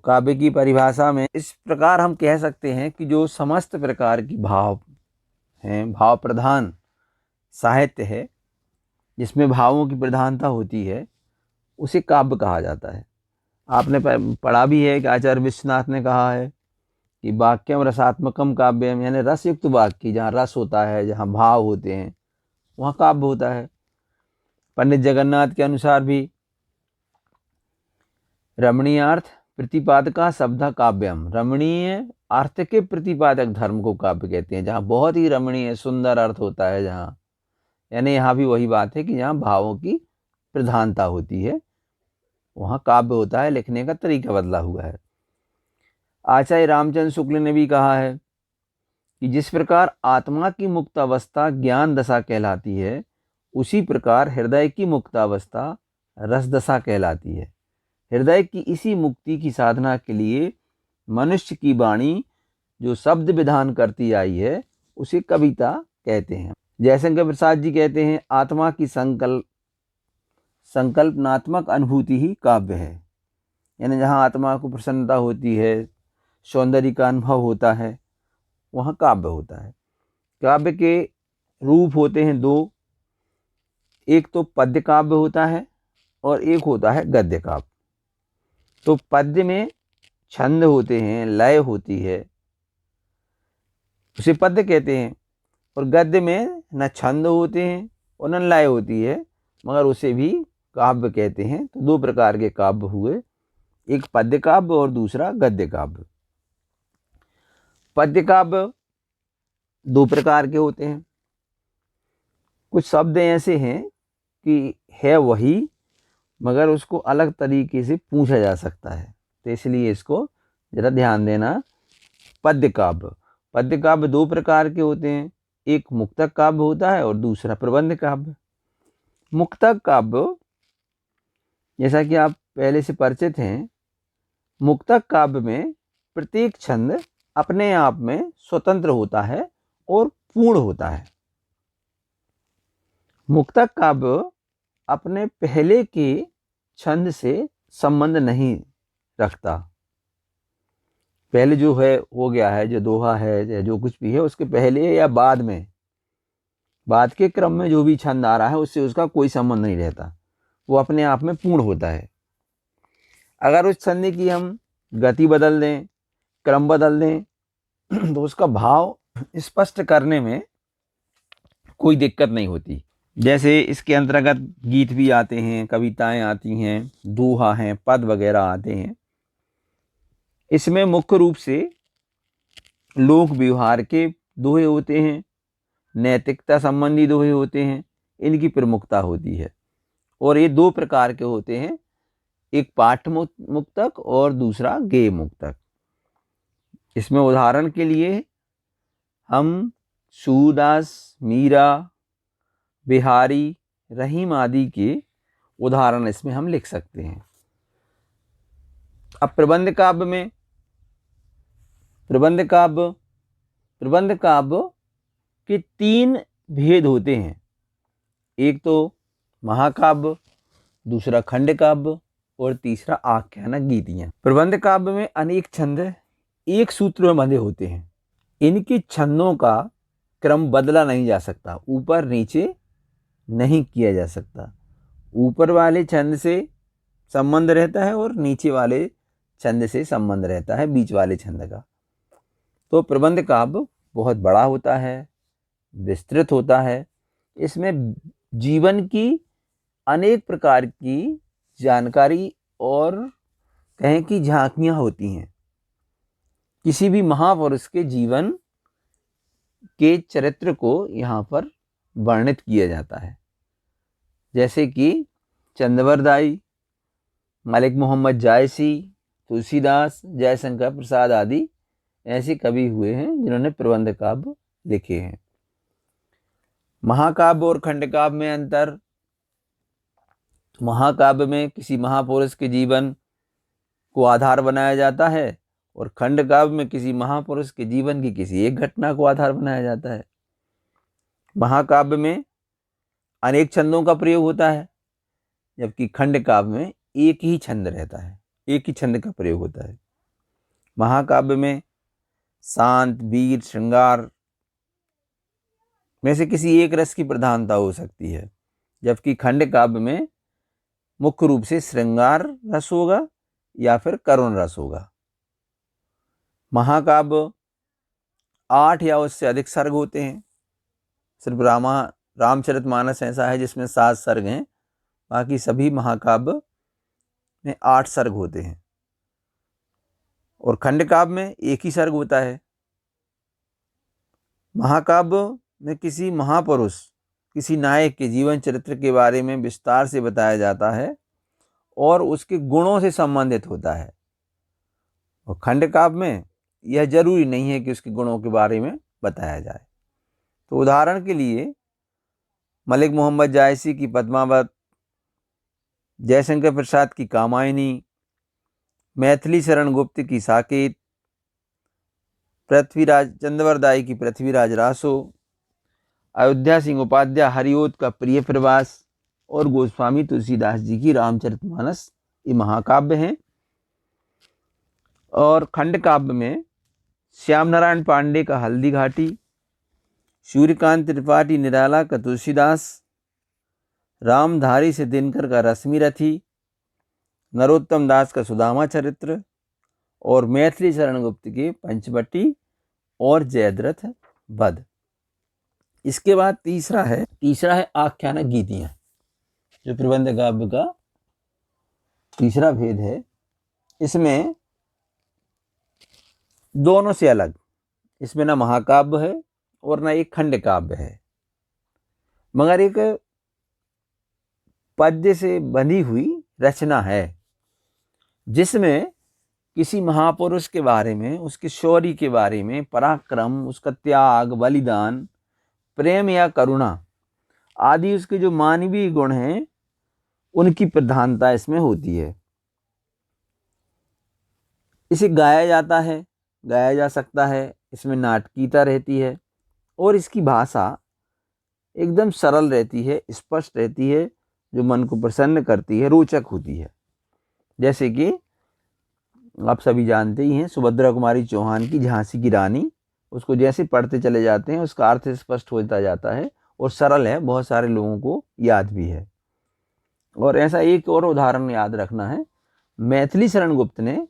काव्य की परिभाषा में इस प्रकार हम कह सकते हैं कि जो समस्त प्रकार की भाव हैं, भाव प्रधान साहित्य है, जिसमें भावों की प्रधानता होती है, उसे काव्य कहा जाता है। आपने पढ़ा भी है कि आचार्य विश्वनाथ ने कहा है कि वाक्यम रसात्मकम काव्यम, यानी रसयुक्त वाक्य, जहाँ रस होता है, जहाँ भाव होते हैं, वहाँ काव्य होता है। पंडित जगन्नाथ के अनुसार भी रमणीयार्थ प्रतिपादका शब्द काव्यम, रमणीय अर्थ के प्रतिपादक धर्म को काव्य कहते हैं। जहाँ बहुत ही रमणीय सुंदर अर्थ होता है, जहाँ, यानी यहाँ भी वही बात है कि जहाँ भावों की प्रधानता होती है, वहाँ काव्य होता है। लिखने का तरीका बदला हुआ है। आचार्य रामचंद्र शुक्ल ने भी कहा है कि जिस प्रकार आत्मा की मुक्त अवस्था ज्ञान दशा कहलाती है, उसी प्रकार हृदय की मुक्त अवस्था रस दशा कहलाती है। हृदय की इसी मुक्ति की साधना के लिए मनुष्य की वाणी जो शब्द विधान करती आई है, उसे कविता कहते हैं। जयशंकर प्रसाद जी कहते हैं, आत्मा की संकल्पनात्मक अनुभूति ही काव्य है। यानी जहाँ आत्मा को प्रसन्नता होती है, सौंदर्य का अनुभव होता है, वहाँ काव्य होता है। काव्य के रूप होते हैं दो, एक तो पद्य काव्य होता है और एक होता है गद्य काव्य। तो पद्य में छंद होते हैं, लय होती है, उसे पद्य कहते हैं। और गद्य में न छंद होते हैं और न लय होती है, मगर उसे भी काव्य कहते हैं। तो दो प्रकार के काव्य हुए, एक पद्य काव्य और दूसरा गद्य काव्य। पद्य काव्य दो प्रकार के होते हैं। कुछ शब्द ऐसे हैं कि है वही, मगर उसको अलग तरीके से पूछा जा सकता है, तो इसलिए इसको जरा ध्यान देना। पद्य काव्य दो प्रकार के होते हैं, एक मुक्तक काव्य होता है और दूसरा प्रबंध काव्य। मुक्तक काव्य, जैसा कि आप पहले से परिचित हैं, मुक्तक काव्य में प्रत्येक छंद अपने आप में स्वतंत्र होता है और पूर्ण होता है। मुक्तक काव्य अपने पहले के छंद से संबंध नहीं रखता। पहले जो है हो गया है, जो दोहा है या जो कुछ भी है, उसके पहले या बाद में, बाद के क्रम में जो भी छंद आ रहा है, उससे उसका कोई संबंध नहीं रहता, वो अपने आप में पूर्ण होता है। अगर उस छंद की हम गति बदल दें, क्रम बदल दें, तो उसका भाव स्पष्ट करने में कोई दिक्कत नहीं होती। जैसे इसके अंतर्गत गीत भी आते हैं, कविताएं आती हैं, दोहा हैं, पद वगैरह आते हैं। इसमें मुख्य रूप से लोक व्यवहार के दोहे होते हैं, नैतिकता संबंधी दोहे होते हैं, इनकी प्रमुखता होती है। और ये दो प्रकार के होते हैं, एक पाठ मुक्तक और दूसरा गेय मुक्तक। इसमें उदाहरण के लिए हम सूरदास, मीरा, बिहारी, रहीम आदि के उदाहरण इसमें हम लिख सकते हैं। अब प्रबंध काव्य के तीन भेद होते हैं, एक तो महाकाव्य, दूसरा खंड काव्य और तीसरा आख्यानक गीतियां। प्रबंध काव्य में अनेक छंद एक सूत्र में बंधे होते हैं। इनके छंदों का क्रम बदला नहीं जा सकता, ऊपर नीचे नहीं किया जा सकता। ऊपर वाले छंद से संबंध रहता है और नीचे वाले छंद से संबंध रहता है, बीच वाले छंद का। तो प्रबंध काव्य बहुत बड़ा होता है, विस्तृत होता है। इसमें जीवन की अनेक प्रकार की जानकारी और कहें कि झांकियाँ होती हैं। किसी भी महापुरुष के जीवन के चरित्र को यहाँ पर वर्णित किया जाता है, जैसे कि चंद्रवरदाई, मलिक मोहम्मद जायसी, तुलसीदास, जयशंकर प्रसाद आदि ऐसे कवि हुए हैं जिन्होंने प्रबंध काव्य लिखे हैं। महाकाव्य और खंड काव्य में अंतर। महाकाव्य में किसी महापुरुष के जीवन को आधार बनाया जाता है और खंड काव्य में किसी महापुरुष के जीवन की किसी एक घटना को आधार बनाया जाता है। महाकाव्य में अनेक छंदों का प्रयोग होता है, जबकि खंड काव्य में एक ही छंद रहता है, एक ही छंद का प्रयोग होता है। महाकाव्य में शांत, वीर, श्रृंगार में से किसी एक रस की प्रधानता हो सकती है, जबकि खंड काव्य में मुख्य रूप से श्रृंगार रस होगा या फिर करुण रस होगा। महाकाव्य 8 या उससे अधिक सर्ग होते हैं। सिर्फ रामचरितमानस ऐसा है जिसमें 7 सर्ग हैं, बाकी सभी महाकाव्य में 8 सर्ग होते हैं। और खंड काव्य में एक ही सर्ग होता है। महाकाव्य में किसी महापुरुष, किसी नायक के जीवन चरित्र के बारे में विस्तार से बताया जाता है और उसके गुणों से संबंधित होता है। और खंड काव्य में यह जरूरी नहीं है कि उसके गुणों के बारे में बताया जाए। तो उदाहरण के लिए मलिक मोहम्मद जायसी की पद्मावत, जयशंकर प्रसाद की कामायनी, मैथिली शरण गुप्त की साकेत, पृथ्वीराज चंद्रवरदाई की पृथ्वीराज रासो, अयोध्या सिंह उपाध्याय हरिओत का प्रिय प्रवास और गोस्वामी तुलसीदास जी की रामचरितमानस, ये महाकाव्य हैं। और खंड काव्य में श्याम नारायण पांडे का हल्दी घाटी, सूर्यकांत त्रिपाठी निराला का तुलसीदास, रामधारी से दिनकर का रश्मि रथी, नरोत्तम दास का सुदामा चरित्र और मैथिली शरण गुप्त के पंचवटी और जयद्रथ वध। इसके बाद तीसरा है आख्यानक गीतियां, जो प्रबंध काव्य का तीसरा भेद है। इसमें दोनों से अलग, इसमें ना महाकाव्य है और ना एक खंड काव्य है, मगर एक पद्य से बंधी हुई रचना है, जिसमें किसी महापुरुष के बारे में, उसके शौर्य के बारे में, पराक्रम, उसका त्याग, बलिदान, प्रेम या करुणा आदि उसके जो मानवीय गुण हैं उनकी प्रधानता इसमें होती है। इसे गाया जाता है, गाया जा सकता है, इसमें नाटकीयता रहती है और इसकी भाषा एकदम सरल रहती है, स्पष्ट रहती है, जो मन को प्रसन्न करती है, रोचक होती है। जैसे कि आप सभी जानते ही हैं सुभद्रा कुमारी चौहान की झांसी की रानी, उसको जैसे पढ़ते चले जाते हैं उसका अर्थ स्पष्ट होता जाता है और सरल है, बहुत सारे लोगों को याद भी है। और ऐसा एक और उदाहरण याद रखना है, मैथिली शरण गुप्त ने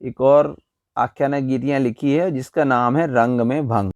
एक और आख्यानक गीतियां लिखी है जिसका नाम है रंग में भंग।